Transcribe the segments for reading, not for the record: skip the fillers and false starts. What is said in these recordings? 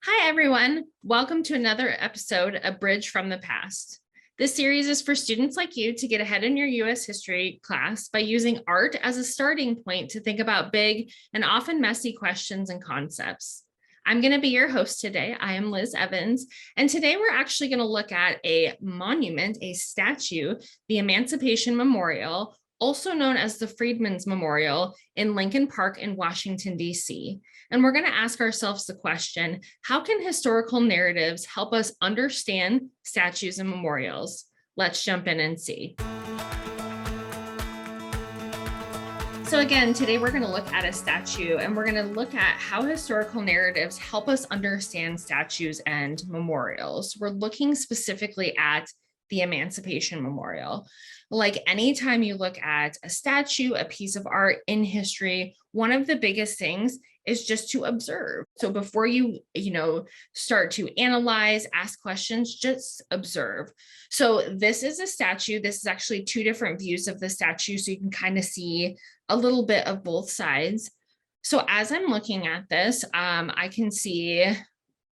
Hi, everyone. Welcome to another episode of Bridge from the Past. This series is for students like you to get ahead in your U.S. history class by using art as a starting point to think about big and often messy questions and concepts. I'm going to be your host today. I am Liz Evans, and today we're actually going to look at a monument, a statue, the Emancipation Memorial, also known as the Freedman's Memorial in Lincoln Park in Washington, D.C. And we're going to ask ourselves the question, how can historical narratives help us understand statues and memorials? Let's jump in and see. So again, today we're going to look at a statue and we're going to look at how historical narratives help us understand statues and memorials. We're looking specifically at the Emancipation Memorial. Like anytime you look at a statue, a piece of art in history, one of the biggest things is just to observe. So before you start to analyze, ask questions, just observe. So this is a statue. This is actually two different views of the statue. So you can kind of see a little bit of both sides. So as I'm looking at this, I can see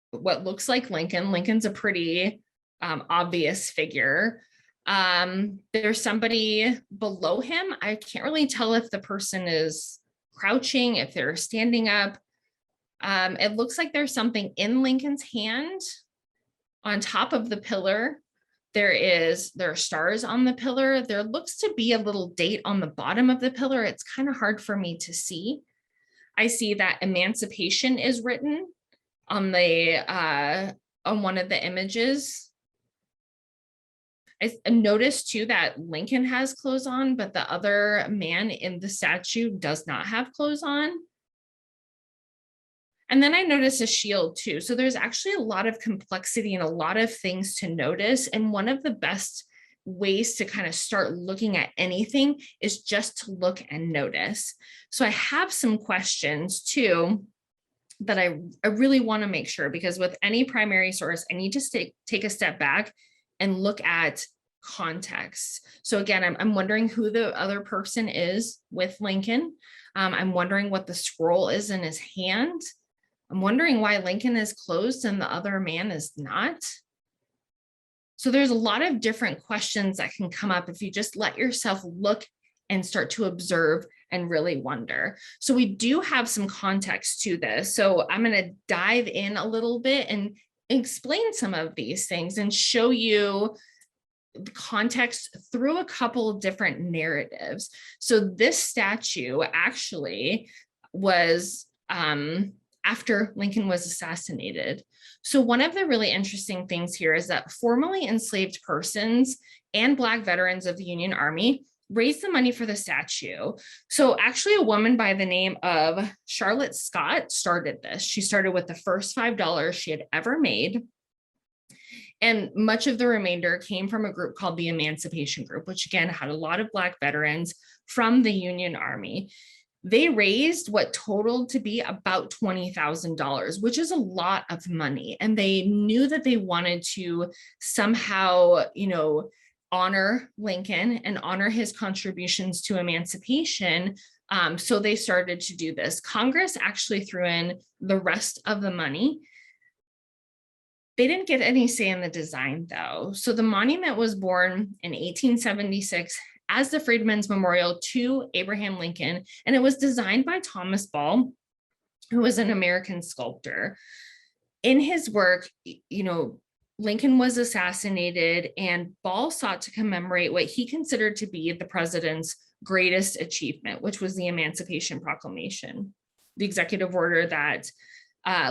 what looks like Lincoln. Lincoln's a pretty obvious figure. There's somebody below him. I can't really tell if the person is crouching, if they're standing up. It looks like there's something in Lincoln's hand on top of the pillar. There are stars on the pillar. There looks to be a little date on the bottom of the pillar. It's kind of hard for me to see. I see that Emancipation is written on one of the images. I noticed too that Lincoln has clothes on, but the other man in the statue does not have clothes on. And then I noticed a shield too. So there's actually a lot of complexity and a lot of things to notice. And one of the best ways to kind of start looking at anything is just to look and notice. So I have some questions too that I really want to make sure, because with any primary source, I need to take a step back and look at context. So again, I'm wondering who the other person is with Lincoln. I'm wondering what the scroll is in his hand. I'm wondering why Lincoln is closed and the other man is not. So there's a lot of different questions that can come up if you just let yourself look and start to observe and really wonder. So we do have some context to this. So I'm going to dive in a little bit and explain some of these things and show you the context through a couple of different narratives. So this statue actually was after Lincoln was assassinated. So one of the really interesting things here is that formerly enslaved persons and Black veterans of the Union Army raised the money for the statue. So actually a woman by the name of Charlotte Scott started this. She started with the first $5 she had ever made. And much of the remainder came from a group called the Emancipation Group, which again had a lot of Black veterans from the Union Army. They raised what totaled to be about $20,000, which is a lot of money. And they knew that they wanted to somehow, honor Lincoln and honor his contributions to emancipation. So they started to do this. Congress actually threw in the rest of the money. They didn't get any say in the design though. So the monument was born in 1876 as the Freedman's Memorial to Abraham Lincoln, and it was designed by Thomas Ball, who was an American sculptor. In his work, Lincoln was assassinated, and Ball sought to commemorate what he considered to be the president's greatest achievement, which was the Emancipation Proclamation, the executive order that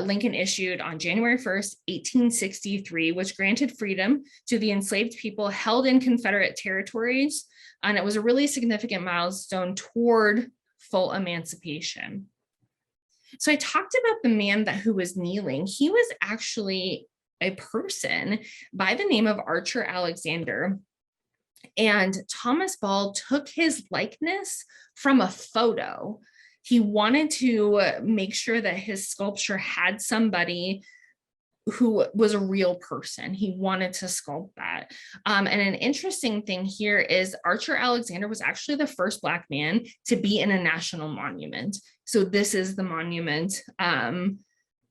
Lincoln issued on January 1st, 1863, which granted freedom to the enslaved people held in Confederate territories. And it was a really significant milestone toward full emancipation. So I talked about the man who was kneeling. He was actually a person by the name of Archer Alexander. And Thomas Ball took his likeness from a photo. He wanted to make sure that his sculpture had somebody who was a real person. He wanted to sculpt that. And an interesting thing here is Archer Alexander was actually the first Black man to be in a national monument. So this is the monument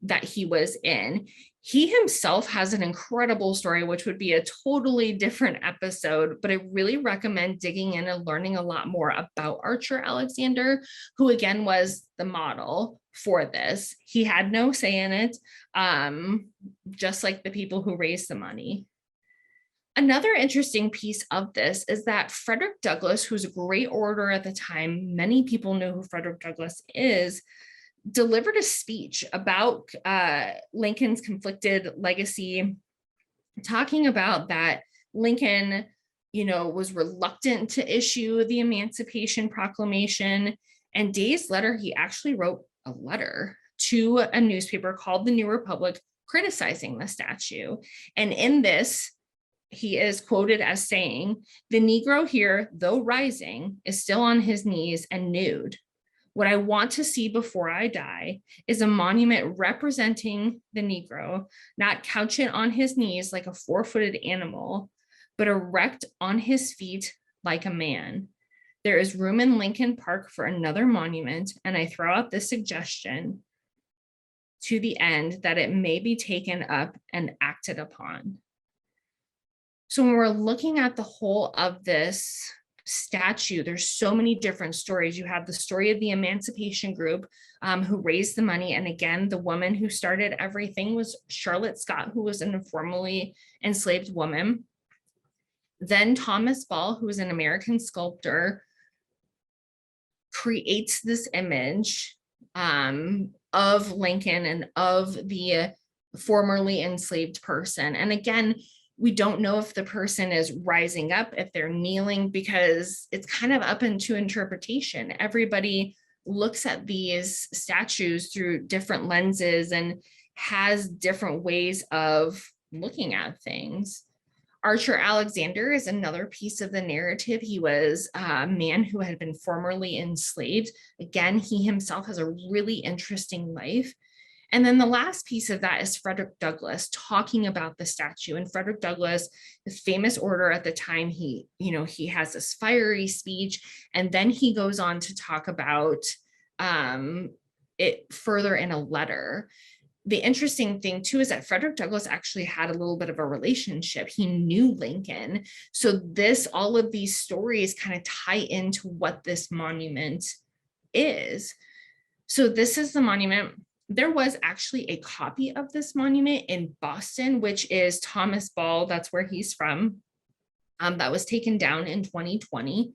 that he was in. He himself has an incredible story, which would be a totally different episode, but I really recommend digging in and learning a lot more about Archer Alexander, who again was the model for this. He had no say in it, just like the people who raised the money. Another interesting piece of this is that Frederick Douglass, who's a great orator at the time, many people know who Frederick Douglass is, delivered a speech about Lincoln's conflicted legacy, talking about that Lincoln, was reluctant to issue the Emancipation Proclamation. And days later, he actually wrote a letter to a newspaper called the New Republic criticizing the statue. And in this, he is quoted as saying, "The Negro here, though rising, is still on his knees and nude. What I want to see before I die is a monument representing the Negro, not couchant on his knees like a four-footed animal, but erect on his feet like a man. There is room in Lincoln Park for another monument, and I throw out this suggestion to the end that it may be taken up and acted upon." So when we're looking at the whole of this statue, there's so many different stories. You have the story of the Emancipation Group, who raised the money. And again, the woman who started everything was Charlotte Scott, who was an formerly enslaved woman. Then Thomas Ball, who was an American sculptor, creates this image of Lincoln and of the formerly enslaved person. And again, we don't know if the person is rising up, if they're kneeling, because it's kind of up into interpretation. Everybody looks at these statues through different lenses and has different ways of looking at things. Archer Alexander is another piece of the narrative. He was a man who had been formerly enslaved. Again, he himself has a really interesting life. And then the last piece of that is Frederick Douglass talking about the statue. And Frederick Douglass, the famous orator at the time, he has this fiery speech, and then he goes on to talk about it further in a letter. The interesting thing too is that Frederick Douglass actually had a little bit of a relationship. He knew Lincoln. So all of these stories kind of tie into what this monument is. So this is the monument. There was actually a copy of this monument in Boston, which is Thomas Ball, that's where he's from, that was taken down in 2020.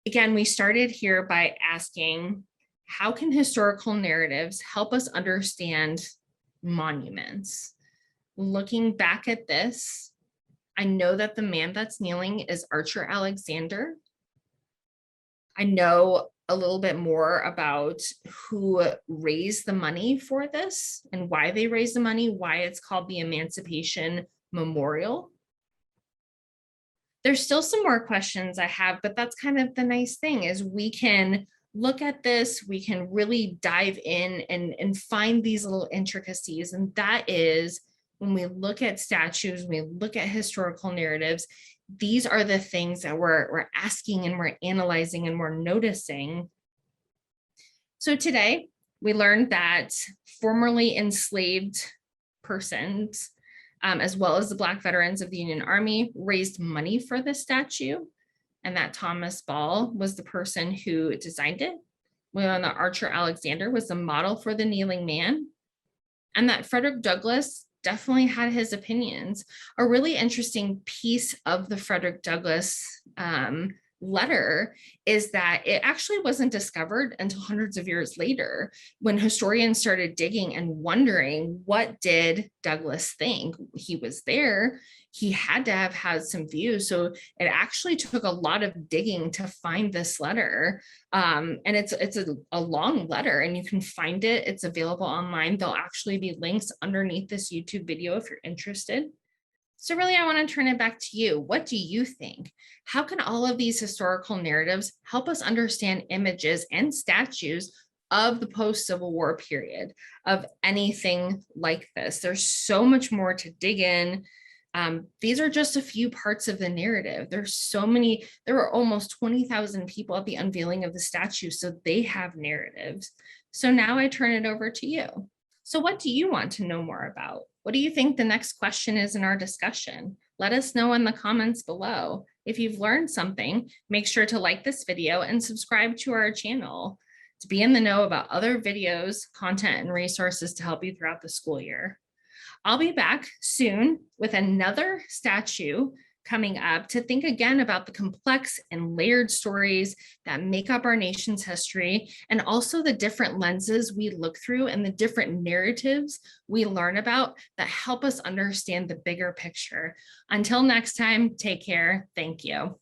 Again, we started here by asking, how can historical narratives help us understand monuments? Looking back at this, I know that the man that's kneeling is Archer Alexander. I know a little bit more about who raised the money for this and why they raised the money, why it's called the Emancipation Memorial. There's still some more questions I have, but that's kind of the nice thing is we can look at this, we can really dive in and find these little intricacies. And that is when we look at statues, when we look at historical narratives, these are the things that we're asking and we're analyzing and we're noticing. So today we learned that formerly enslaved persons, as well as the Black veterans of the Union Army, raised money for this statue, and that Thomas Ball was the person who designed it. We learned that Archer Alexander was the model for the kneeling man, and that Frederick Douglass definitely had his opinions. A really interesting piece of the Frederick Douglass letter is that it actually wasn't discovered until hundreds of years later, when historians started digging and wondering, what did Douglass think? He was there, he had to have had some views. So it actually took a lot of digging to find this letter. And it's a long letter, and you can find it. It's available online. There'll actually be links underneath this YouTube video if you're interested. So really, I want to turn it back to you. What do you think? How can all of these historical narratives help us understand images and statues of the post-Civil War period, of anything like this? There's so much more to dig in. These are just a few parts of the narrative. There's so many, there were almost 20,000 people at the unveiling of the statue, so they have narratives. So now I turn it over to you. So what do you want to know more about? What do you think the next question is in our discussion? Let us know in the comments below. If you've learned something, make sure to like this video and subscribe to our channel to be in the know about other videos, content, and resources to help you throughout the school year. I'll be back soon with another statue coming up to think again about the complex and layered stories that make up our nation's history, and also the different lenses we look through and the different narratives we learn about that help us understand the bigger picture. Until next time, take care. Thank you.